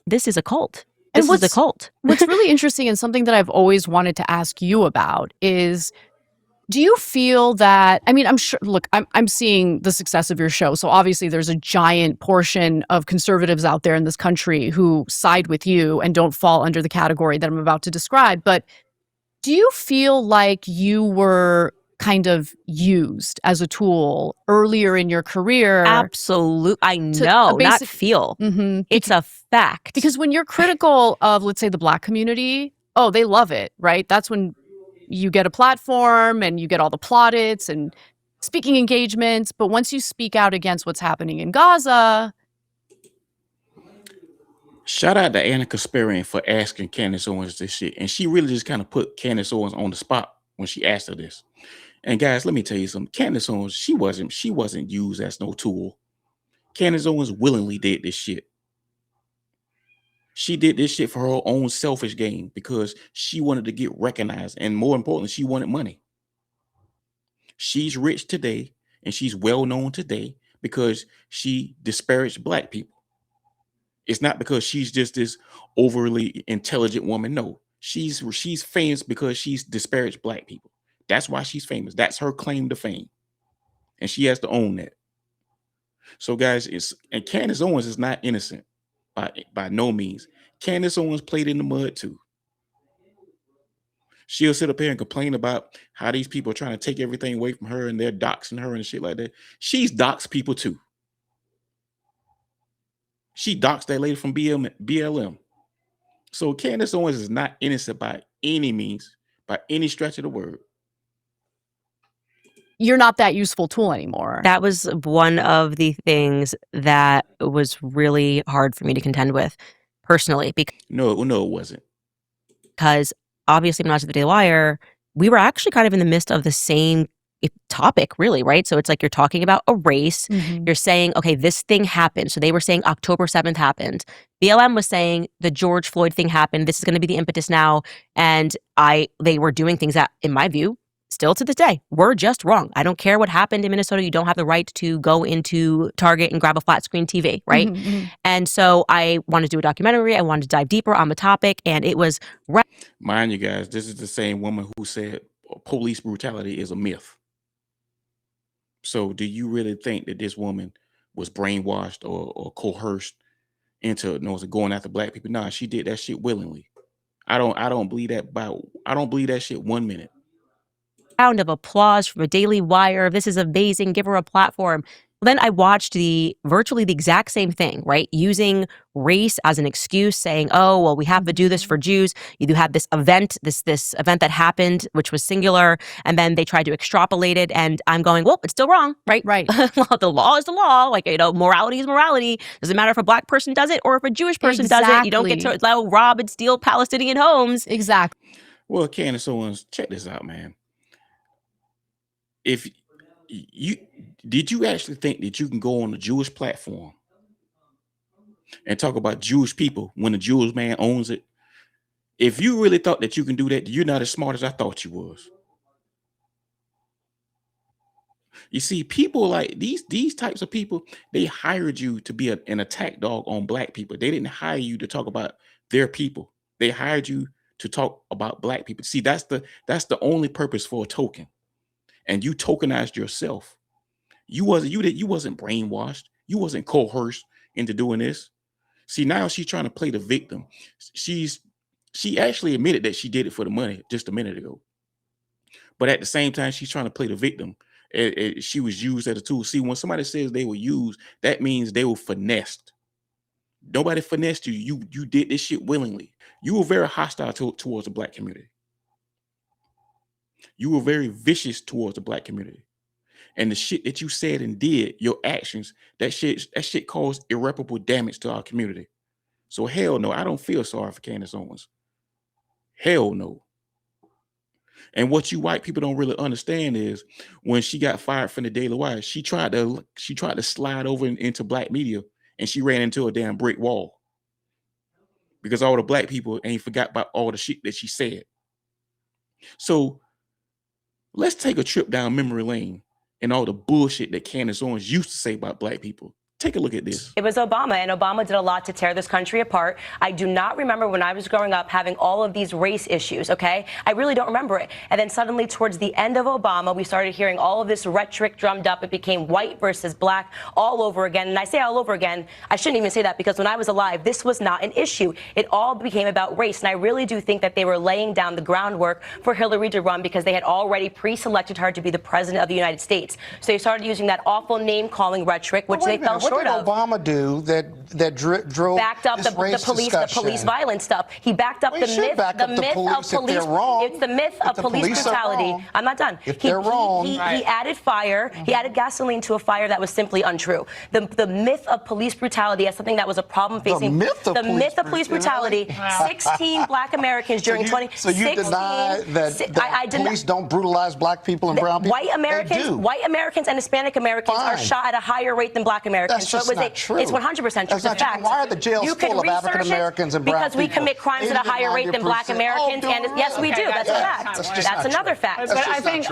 this is a cult. And This is a cult. What's really interesting and something that I've always wanted to ask you about is, do you feel that, I mean, I'm sure, look, I'm seeing the success of your show. So obviously there's a giant portion of conservatives out there in this country who side with you and don't fall under the category that I'm about to describe. But do you feel like you were kind of used as a tool earlier in your career? Absolutely. I know, not feel. It's a fact. Because when you're critical of, let's say, the Black community, oh, they love it, right? That's when you get a platform and you get all the plaudits and speaking engagements. But once you speak out against what's happening in Gaza. Shout out to Anna Kasparian for asking Candace Owens this shit. And she really just kind of put Candace Owens on the spot when she asked her this. And guys, let me tell you something. Candace Owens, she wasn't used as no tool. Candace Owens willingly did this shit. She did this shit for her own selfish gain because she wanted to get recognized. And more importantly, she wanted money. She's rich today and she's well known today because she disparaged Black people. It's not because she's just this overly intelligent woman. No, she's famous because she's disparaged Black people. That's why she's famous. That's her claim to fame. And she has to own that. So guys, and Candace Owens is not innocent by no means. Candace Owens played in the mud too. She'll sit up here and complain about how these people are trying to take everything away from her and they're doxing her and shit like that. She's doxed people too. She doxed that lady from BLM. So Candace Owens is not innocent by any means, by any stretch of the word. You're not that useful tool anymore. That was one of the things that was really hard for me to contend with personally. No, it wasn't. Because obviously, when I was at the Daily Wire, we were actually kind of in the midst of the same topic, really, right? So it's like you're talking about a race. You're saying, okay, this thing happened. So they were saying October 7th happened. BLM was saying the George Floyd thing happened. This is going to be the impetus now. And they were doing things that, in my view, still to this day, were just wrong. I don't care what happened in Minnesota. You don't have the right to go into Target and grab a flat screen TV, right? And so I wanted to do a documentary. I wanted to dive deeper on the topic. And it was... Mind you guys, this is the same woman who said police brutality is a myth. So do you really think that this woman was brainwashed or coerced into going after Black people? Nah, she did that shit willingly. I don't believe that I don't believe that shit 1 minute. Round of applause from a Daily Wire. This is amazing. Give her a platform. Then I watched virtually the exact same thing, right? Using race as an excuse, saying, oh, well, we have to do this for Jews. You had this event, this event that happened, which was singular, and then they tried to extrapolate it, and I'm going, well, it's still wrong, right? Right. The law is the law. Like, morality is morality. Doesn't matter if a Black person does it or if a Jewish person does it. You don't get to rob and steal Palestinian homes. Exactly. Well, Candace Owens, check this out, man. If did you actually think that you can go on a Jewish platform and talk about Jewish people when the Jewish man owns it? If you really thought that you can do that, you're not as smart as I thought you was. You see, people like these types of people, they hired you to be an attack dog on Black people. They didn't hire you to talk about their people. They hired you to talk about Black people. See, that's the only purpose for a token. And you tokenized yourself. You wasn't brainwashed. You wasn't coerced into doing this. See, now she's trying to play the victim. She actually admitted that she did it for the money just a minute ago. But at the same time, she's trying to play the victim. She was used as a tool. See, when somebody says they were used, that means they were finessed. Nobody finessed you. You did this shit willingly. You were very hostile towards the Black community. You were very vicious towards the Black community. And the shit that you said and did, your actions, that shit caused irreparable damage to our community. So hell no, I don't feel sorry for Candace Owens. Hell no. And what you white people don't really understand is when she got fired from the Daily Wire, she tried to slide over into Black media and she ran into a damn brick wall. Because all the Black people ain't forgot about all the shit that she said. So let's take a trip down memory lane and all the bullshit that Candace Owens used to say about Black people. Take a look at this. It was Obama, and Obama did a lot to tear this country apart. I do not remember when I was growing up having all of these race issues, okay? I really don't remember it. And then suddenly towards the end of Obama, we started hearing all of this rhetoric drummed up. It became white versus black all over again. And I say all over again, I shouldn't even say that, because when I was alive, this was not an issue. It all became about race. And I really do think that they were laying down the groundwork for Hillary to run, because they had already pre-selected her to be the president of the United States. So they started using that awful name-calling rhetoric, which they fell short of. What did Obama do that drove backed up the police violence stuff? He backed up the myth of police. It's the myth of police brutality. I'm not done. If they're wrong, he added fire. He added gasoline to a fire that was simply untrue. The myth of police brutality as something that was a problem facing the myth of police brutality. 16 black Americans during 20. So you deny that police don't brutalize black people and brown people? White Americans and Hispanic Americans are shot at a higher rate than black Americans. That's just not true. It's 100% true. It's a fact. Why are the jails full of African Americans and brown people? Because we commit crimes at a higher rate than black Americans. And yes, we do. That's a fact. That's another fact. But I think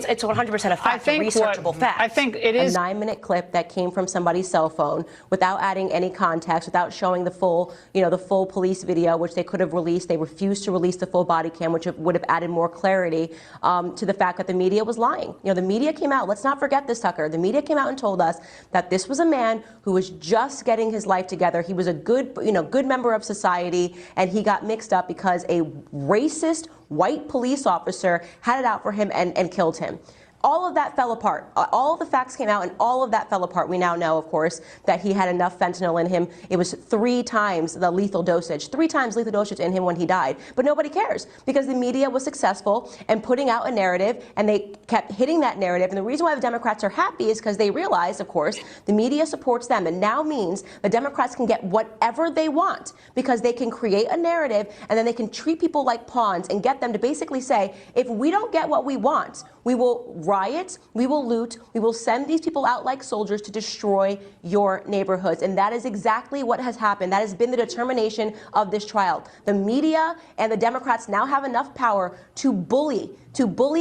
it's 100% a fact. A researchable fact. I think it is a 9-minute clip that came from somebody's cell phone without adding any context, without showing the full, the full police video, which they could have released. They refused to release the full body cam, which would have added more clarity to the fact that the media was lying. The media came out. Let's not forget this, Tucker. The media came out and told us that this was a man who was just getting his life together. He was a good member of society, and he got mixed up because a racist white police officer had it out for him and killed him. All of that fell apart. All of the facts came out, and all of that fell apart. We now know, of course, that he had enough fentanyl in him. It was 3 times the lethal dosage, 3 times lethal dosage in him when he died. But nobody cares, because the media was successful in putting out a narrative, and they kept hitting that narrative. And the reason why the Democrats are happy is because they realize, of course, the media supports them. And now means the Democrats can get whatever they want, because they can create a narrative, and then they can treat people like pawns and get them to basically say, if we don't get what we want, we will riot, we will loot, we will send these people out like soldiers to destroy your neighborhoods. And that is exactly what has happened. That has been the determination of this trial. The media and the Democrats now have enough power to bully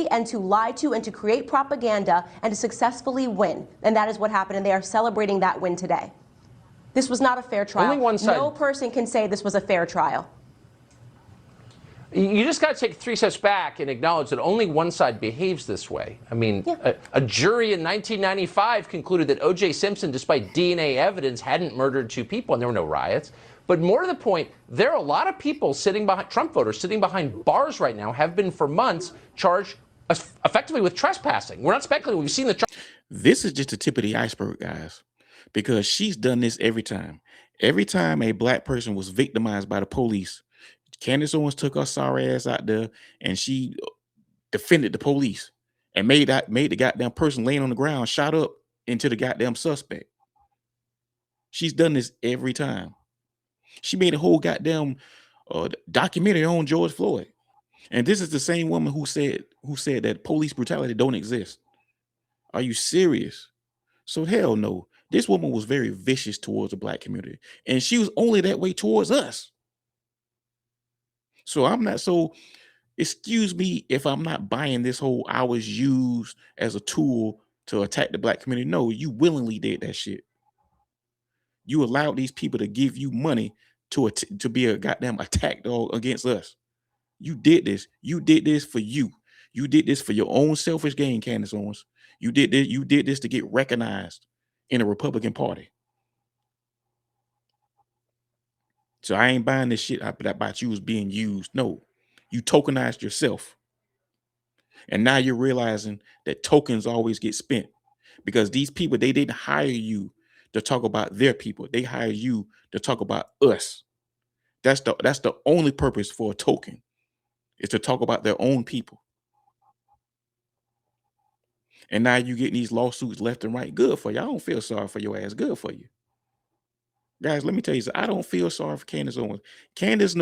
and to lie to and to create propaganda and to successfully win. And that is what happened, and they are celebrating that win today. This was not a fair trial. Only one side. No person can say this was a fair trial. You just got to take 3 steps back and acknowledge that only one side behaves this way. I mean, a jury in 1995 concluded that O.J. Simpson, despite DNA evidence, hadn't murdered 2 people, and there were no riots. But more to the point, there are a lot of people sitting behind, Trump voters sitting behind bars right now, have been for months, charged effectively with trespassing. We're not speculating. We've seen the... This is just the tip of the iceberg, guys, because she's done this every time. Every time a black person was victimized by the police, Candace Owens took her sorry ass out there and she defended the police and made the goddamn person laying on the ground shot up into the goddamn suspect. She's done this every time. She made a whole goddamn documentary on George Floyd. And this is the same woman who said that police brutality don't exist. Are you serious? So hell no. This woman was very vicious towards the black community, and she was only that way towards us. So excuse me if I'm not buying this whole I was used as a tool to attack the black community. No, you willingly did that shit. You allowed these people to give you money to be a goddamn attack dog against us. You did this. You did this for you. You did this for your own selfish gain, Candace Owens. You did this to get recognized in the Republican Party. So I ain't buying this shit about you as being used. No, you tokenized yourself. And now you're realizing that tokens always get spent, because these people, they didn't hire you to talk about their people. They hired you to talk about us. That's the only purpose for a token, is to talk about their own people. And now you get these lawsuits left and right. Good for you. I don't feel sorry for your ass. Good for you. Guys, let me tell you something. I don't feel sorry for Candace Owens. Candace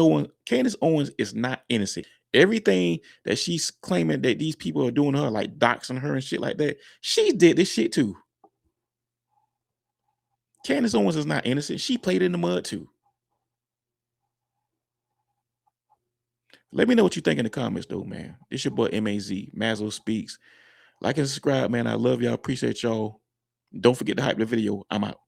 Owens is not innocent. Everything that she's claiming that these people are doing to her, like doxing her and shit like that, she did this shit too. Candace Owens is not innocent. She played in the mud too. Let me know what you think in the comments, though, man. It's your boy M-A-Z, Mazzo Speaks. Like and subscribe, man. I love y'all. Appreciate y'all. Don't forget to hype the video. I'm out.